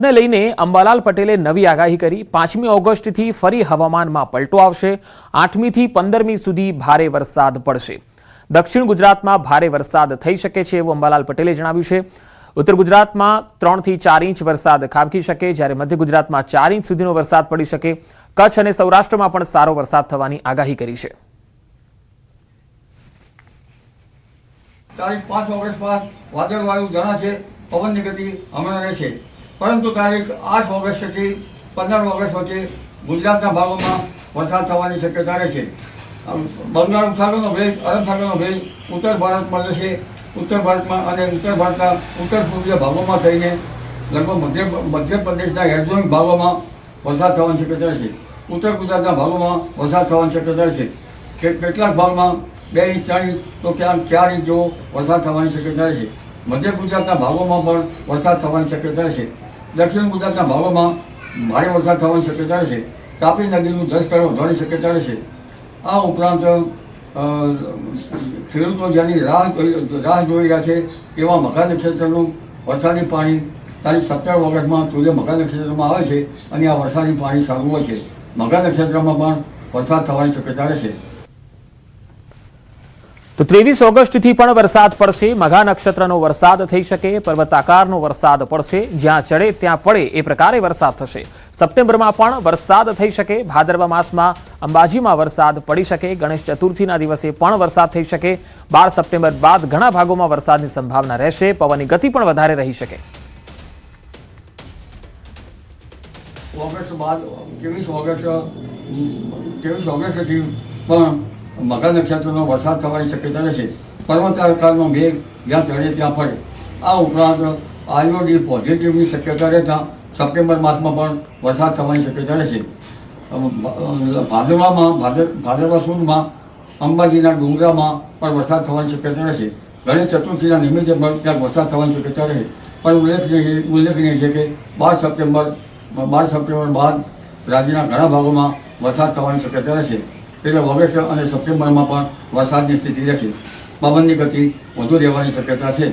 ને લઈને અંબાલાલ પટેલે નવી આગાહી કરી 5મી ઓગસ્ટથી ફરી હવામાનમાં પલટો આવશે। 8મી થી 15મી સુધી ભારે વરસાદ પડશે। દક્ષિણ ગુજરાતમાં ભારે વરસાદ થઈ શકે છે એવું અંબાલાલ પટેલે જણાવ્યું છે। ઉત્તર ગુજરાતમાં 3 થી 4 ઇંચ વરસાદ ખાબકી શકે, જ્યારે મધ્ય ગુજરાતમાં 4 ઇંચ સુધીનો વરસાદ પડી શકે। કચ્છ અને સૌરાષ્ટ્રમાં પણ સારો વરસાદ થવાની આગાહી કરી છે। તારીખ 5 ઓગસ્ટ બાદ વાદળવાયુ જણા છે, પવનની ગતિ હમણાં રહેશે, પરંતુ તારીખ 8 ઓગસ્ટથી 15 ઓગસ્ટ વચ્ચે ગુજરાતના ભાગોમાં વરસાદ થવાની શક્યતા રહેશે। બંગાળ ઉપસાગરનો ભેજ, અરબ સાગરનો ભેજ ઉત્તર ભારતમાં જશે। ઉત્તર ભારતમાં અને ઉત્તર ભારતના ઉત્તર પૂર્વીય ભાગોમાં થઈને લગભગ મધ્યપ્રદેશના હેડઝોન ભાગોમાં વરસાદ થવાની શક્યતા રહેશે। ઉત્તર ગુજરાતના ભાગોમાં વરસાદ થવાની શક્યતા રહેશે। કેટલાક ભાગમાં 2 ઇંચ 4 ઇંચ તો ક્યાંક 4 ઇંચ જેવો વરસાદ થવાની શક્યતા રહેશે। મધ્ય ગુજરાતના ભાગોમાં પણ વરસાદ થવાની શક્યતા રહેશે। દક્ષિણ ગુજરાતના ભાગોમાં ભારે વરસાદ થવાની શક્યતા રહેશે। તાપી નદીનું 10 કરોડ વધવાની શક્યતા રહેશે। આ ઉપરાંત ખેડૂતો જેની રાહ જોઈ રહ્યા છે તેવા મઘા નક્ષત્રનું વરસાદી પાણી તારીખ 17 ઓગસ્ટમાં સૂર્ય મઘા નક્ષત્રમાં આવે છે અને આ વરસાદી પાણી સારું હોય છે। મઘા નક્ષત્રમાં પણ વરસાદ થવાની શક્યતા રહેશે। તો 23 ઓગસ્ટથી પણ વરસાદ પડશે। મઘા નક્ષત્રનો વરસાદ થઈ શકે, પર્વતાકારનો વરસાદ પડશે, જ્યાં ચડે ત્યાં પડે એ પ્રકારે વરસાદ થશે। સપ્ટેમ્બરમાં પણ વરસાદ થઈ શકે। ભાદરવા માસમાં અંબાજીમાં વરસાદ પડી શકે। ગણેશ ચતુર્થીના દિવસે પણ વરસાદ થઈ શકે। 12 સપ્ટેમ્બર બાદ ઘણા ભાગોમાં વરસાદની સંભાવના રહેશે। પવનની ગતિ પણ વધારે રહી શકે। ઓગસ્ટ બાદ 23 ઓગસ્ટથી પણ મઘા નક્ષત્રનો વરસાદ થવાની શક્યતા રહેશે। પર્વતાકારનો મેઘ જ્યાં ચડે ત્યાં પડે। આ ઉપરાંત આઈઓડી પોઝિટિવની શક્યતા રહેતા સપ્ટેમ્બર માસમાં પણ વરસાદ થવાની શક્યતા રહેશે। ભાદરવા સુદમાં અંબાજીના ડુંગરામાં પણ વરસાદ થવાની શક્યતા રહેશે। ગણેશ ચતુર્થીના નિમિત્તે પણ ક્યાંક વરસાદ થવાની શક્યતા રહે, પણ ઉલ્લેખનીય છે કે 12 સપ્ટેમ્બર બાદ રાજ્યના ઘણા ભાગોમાં વરસાદ થવાની શક્યતા રહેશે। એટલે ઓગસ્ટ અને સપ્ટેમ્બરમાં પણ વરસાદની સ્થિતિ રહેશે। પવનની ગતિ વધુ રહેવાની શક્યતા છે।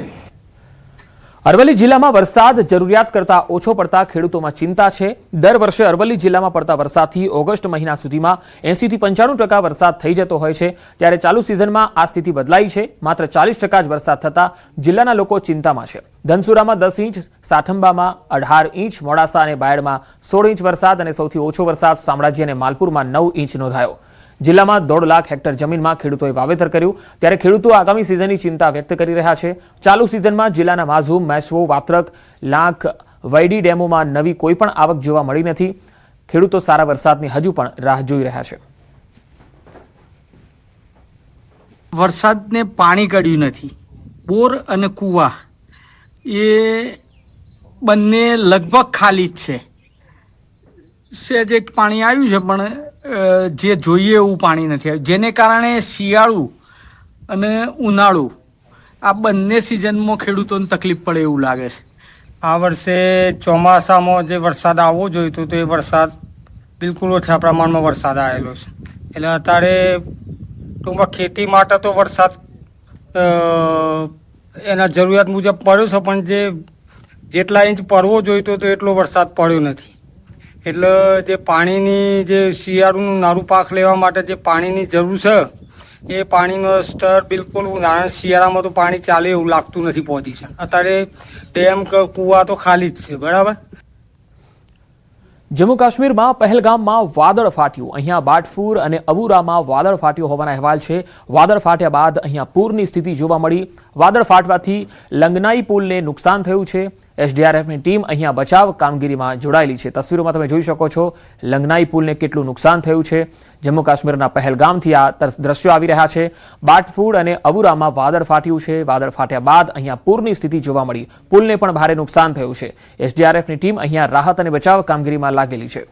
અરવલ્લી જિલ્લામાં વરસાદ જરૂરિયાત કરતા ઓછો પડતા ખેડૂતોમાં ચિંતા છે। દર વર્ષે અરવલ્લી જિલ્લામાં પડતા વરસાદથી ઓગસ્ટ મહિના સુધીમાં 80 થી 95% વરસાદ થઈ જતો હોય છે, ત્યારે ચાલુ સિઝનમાં આ સ્થિતિ બદલાઈ છે। માત્ર 40% જ વરસાદ થતા જિલ્લાના લોકો ચિંતામાં છે। ધનસુરામાં 10 ઇંચ, સાઠંબામાં 18 ઇંચ, મોડાસા અને બાયડમાં 16 ઇંચ વરસાદ અને સૌથી ઓછો વરસાદ શામળાજી અને માલપુરમાં 9 ઇંચ નોંધાયો। જિલ્લામાં 1.5 લાખ હેક્ટર જમીનમાં ખેડૂતોએ વાવેતર કર્યું, ત્યારે ખેડૂતો આગામી સિઝનની ચિંતા વ્યક્ત કરી રહ્યા છે। ચાલુ સિઝનમાં જિલ્લાના માઝૂમ, મેસવો, વાત્રક, લાખ, વૈડી ડેમોમાં નવી કોઈપણ આવક જોવા મળી નથી। ખેડૂતો સારા વરસાદની હજુ પણ રાહ જોઈ રહ્યા છે। વરસાદને પાણી કડ્યું નથી। બોર અને કૂવા એ બંને લગભગ ખાલી જ છે। સહેજ એક પાણી આવ્યું છે, પણ જે જોઈએ એવું પાણી નથી આવ્યું, જેને કારણે શિયાળુ અને ઉનાળુ આ બંને સિઝનમાં ખેડૂતોને તકલીફ પડે એવું લાગે છે। આ વર્ષે ચોમાસામાં જે વરસાદ આવવો જોઈતો તો એ વરસાદ બિલકુલ ઓછા પ્રમાણમાં વરસાદ આવેલો છે। એટલે અત્યારે ટૂંકમાં ખેતી માટે તો વરસાદ એના જરૂરિયાત મુજબ પડ્યો છે, પણ જેટલા ઇંચ પડવો જોઈતો તો એટલો વરસાદ પડ્યો નથી। એટલે જે પાણીની જે શિયાળુનું નારું પાક લેવા માટે જે પાણીની જરૂર છે એ પાણીનો સ્તર બિલકુલ શિયાળામાં તો પાણી ચાલે એવું લાગતું નથી પહોંચી છે। અત્યારે ડેમ કે કૂવા તો ખાલી જ છે। બરાબર। જમ્મુ કાશ્મીરમાં પહેલગામમાં વાદળ ફાટ્યું। અહીંયા બાટફૂર અને અવુરામાં વાદળ ફાટ્યું હોવાના અહેવાલ છે। વાદળ ફાટ્યા બાદ અહીંયા પૂરની સ્થિતિ જોવા મળી। વાદળ ફાટવાથી લંગનાઈ પુલને નુકસાન થયું છે। એસડીઆરએફની ટીમ અહીંયા બચાવ કામગીરીમાં જોડાયેલી છે। તસવીરોમાં તમે જોઈ શકો છો લંગનાઈ પુલને કેટલું નુકસાન થયું છે। જમ્મુ કાશ્મીરના પહેલગામથી આ દ્રશ્યો આવી રહ્યા છે। બાટફૂર અને અવુરામાં વાદળ ફાટ્યું છે। વાદળ ફાટ્યા બાદ અહીંયા પૂરની સ્થિતિ જોવા મળી। પુલને પણ ભારે નુકસાન થયું છે। એસડીઆરએફની ટીમ અહીંયા રાહત અને બચાવ કામગીરીમાં લાગેલી છે।